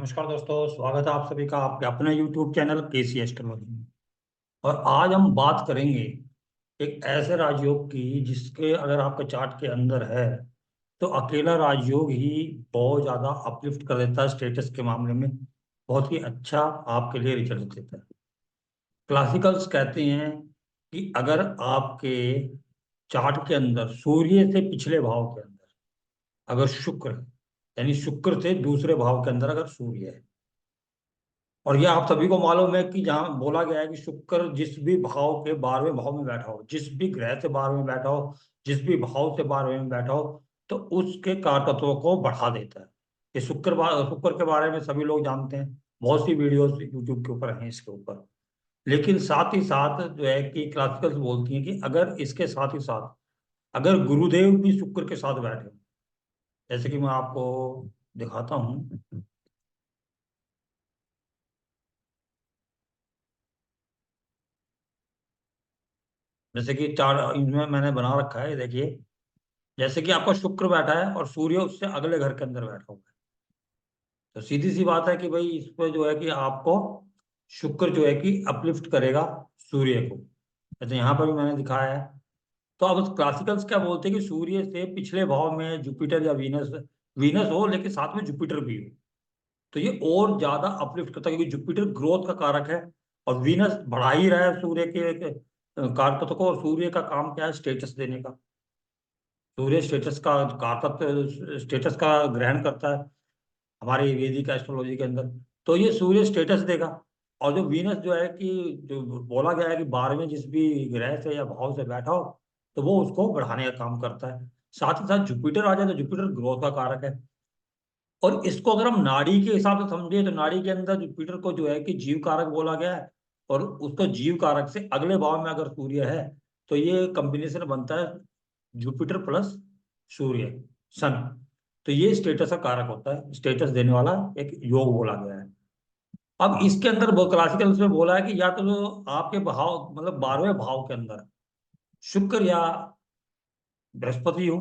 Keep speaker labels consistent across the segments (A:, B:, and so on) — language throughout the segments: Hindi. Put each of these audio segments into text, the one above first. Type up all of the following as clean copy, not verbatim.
A: नमस्कार दोस्तों, स्वागत है आप सभी का आपके अपने YouTube चैनल केसी एस्ट्रोलॉजी में। और आज हम बात करेंगे एक ऐसे राजयोग की जिसके अगर आपके चार्ट के अंदर है तो अकेला राजयोग ही बहुत ज़्यादा अपलिफ्ट कर देता है स्टेटस के मामले में। बहुत ही अच्छा आपके लिए रिजल्ट देता है। क्लासिकल्स कहते हैं कि अगर आपके चार्ट के अंदर सूर्य से पिछले भाव के अंदर अगर शुक्र है, यानी शुक्र से दूसरे भाव के अंदर अगर सूर्य है, और ये आप सभी को मालूम है कि जहां बोला गया है कि शुक्र जिस भी भाव के 12वें भाव में बैठा हो, जिस भी ग्रह से 12वें में बैठा हो, जिस भी भाव से 12वें में बैठा हो, तो उसके कारकत्वों को बढ़ा देता है। ये शुक्र के बारे में सभी लोग जानते हैं। बहुत सी वीडियोस यूट्यूब के ऊपर हैं इसके ऊपर। लेकिन साथ ही साथ जो है कि क्लासिकल्स बोलती हैं कि अगर इसके साथ ही साथ अगर गुरुदेव भी शुक्र के साथ बैठे, जैसे कि मैं आपको दिखाता हूँ। जैसे कि चार इनमें मैंने बना रखा है, ये देखिए। जैसे कि आपका शुक्र बैठा है और सूर्य उससे अगले घर के अंदर बैठा हुआ है, तो सीधी सी बात है कि भाई इस पे जो है कि आपको शुक्र जो है कि अपलिफ्ट करेगा सूर्य को। जैसे यहाँ पर भी मैंने दिखाया है। तो अब क्लासिकल्स क्या बोलते हैं कि सूर्य से पिछले भाव में जुपिटर या वीनस, वीनस हो लेकिन साथ में जुपिटर भी हो, तो ये और ज्यादा अपलिफ्ट करता है, क्योंकि जुपिटर ग्रोथ का कारक है और वीनस बढ़ा ही रहा है सूर्य के कारकत्व को। और सूर्य का काम क्या है? स्टेटस देने का। सूर्य स्टेटस का कारकत्व, स्टेटस का ग्रहण करता है हमारी वैदिक एस्ट्रोलॉजी के अंदर। तो ये सूर्य स्टेटस देगा। और जो वीनस जो है कि जो बोला गया है कि 12वें जिस भी ग्रह से या भाव से बैठा हो, तो वो उसको बढ़ाने का काम करता है। साथ ही साथ जुपिटर आ जाए तो जुपिटर ग्रोथ का कारक है। और इसको अगर हम नाड़ी के हिसाब से समझे तो नाड़ी के अंदर जुपिटर को जो है कि जीव कारक बोला गया है। और उसको जीव कारक से अगले भाव में अगर सूर्य है, तो ये कॉम्बिनेशन बनता है जुपिटर प्लस सूर्य, सन। तो ये स्टेटस का कारक होता है, स्टेटस देने वाला एक योग बोला गया है। अब इसके अंदर वो क्लासिकल में बोला है कि या तो जो आपके भाव मतलब 12वें भाव के अंदर शुक्र या बृहस्पति हो,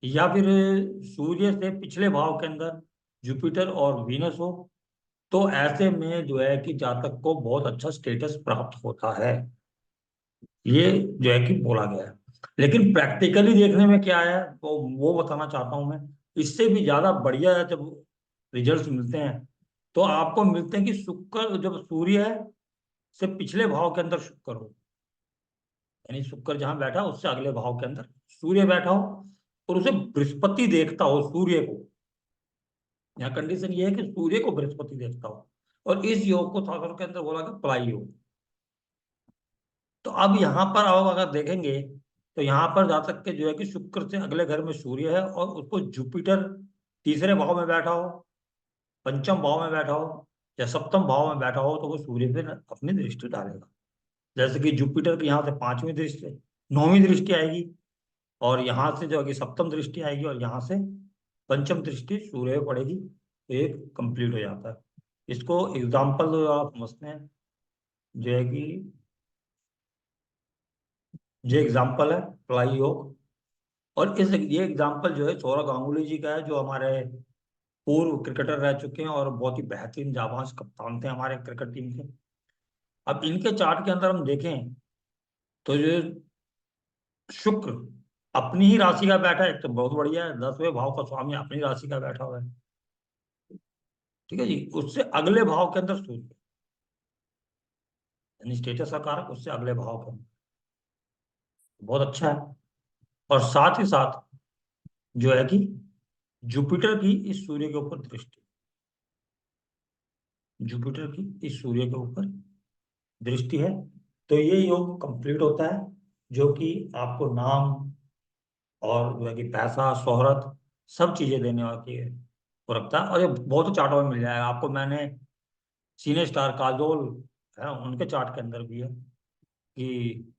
A: या फिर सूर्य से पिछले भाव के अंदर जुपिटर और वीनस हो, तो ऐसे में जो है कि जातक को बहुत अच्छा स्टेटस प्राप्त होता है। ये जो है कि बोला गया है। लेकिन प्रैक्टिकली देखने में क्या है तो वो बताना चाहता हूं मैं। इससे भी ज्यादा बढ़िया है जब रिजल्ट्स मिलते हैं, तो आपको मिलते हैं कि शुक्र जब सूर्य है से पिछले भाव के अंदर शुक्र हो, यानी शुक्र जहां बैठा उससे अगले भाव के अंदर सूर्य बैठा हो, और उसे बृहस्पति देखता हो सूर्य को। यहाँ कंडीशन ये है कि सूर्य को बृहस्पति देखता हो। और इस योग को शास्त्रों के अंदर बोला गया प्लाई योग। तो अब यहाँ पर आप अगर देखेंगे तो यहाँ पर जा तक के जो है कि शुक्र से अगले घर में सूर्य है और उसको जुपिटर तीसरे भाव में बैठा हो, पंचम भाव में बैठा हो, या सप्तम भाव में बैठा हो, तो वो सूर्य पे अपनी दृष्टि डालेगा। जैसे कि जुपिटर की यहाँ से पांचवी दृष्टि, नौवीं दृष्टि आएगी, और यहाँ से जो है कि सप्तम दृष्टि आएगी, और यहाँ से पंचम दृष्टि सूर्य पे पड़ेगी, तो ये कंप्लीट हो जाता है। इसको एग्जाम्पल आप समझते हैं, जो है कि ये एग्जाम्पल है प्लाई योग। और इस ये एग्जाम्पल जो है सौरव गांगुली जी का है, जो हमारे पूर्व क्रिकेटर रह चुके हैं और बहुत ही बेहतरीन जाबाज कप्तान थे हमारे क्रिकेट टीम के। अब इनके चार्ट के अंदर हम देखें तो जो शुक्र अपनी ही राशि का बैठा है, तो बहुत बढ़िया है। 10वें भाव का स्वामी अपनी राशि का बैठा हुआ है। ठीक है जी। उससे अगले भाव के अंदर सूर्य, यानी स्टेटस का कारक उससे अगले भाव के अंदर, बहुत अच्छा है। और साथ ही साथ जो है कि जुपिटर की इस सूर्य के ऊपर दृष्टि, जुपिटर की इस सूर्य के ऊपर दृष्टि है। तो ये योग कंप्लीट होता है, जो कि आपको नाम और जो है कि पैसा शोहरत सब चीजें देने वाली है, वो रखता है। और ये बहुत चार्टों में मिल जाएगा आपको। मैंने सीने स्टार काजोल है उनके चार्ट के अंदर भी है कि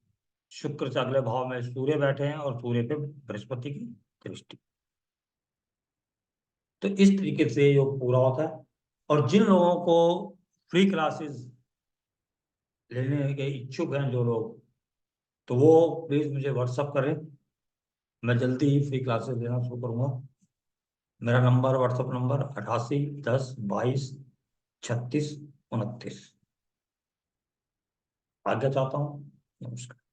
A: शुक्र से अगले भाव में सूर्य बैठे हैं और सूर्य पे बृहस्पति की दृष्टि। तो इस तरीके से योग पूरा होता है। और जिन लोगों को फ्री क्लासेस लेने के इच्छुक हैं जो लोग, तो वो प्लीज मुझे व्हाट्सअप करें। मैं जल्दी ही फ्री क्लासेस लेना शुरू करूंगा। मेरा नंबर, व्हाट्सएप नंबर 88 10 22 36 29। आज्ञा चाहता हूँ। नमस्कार।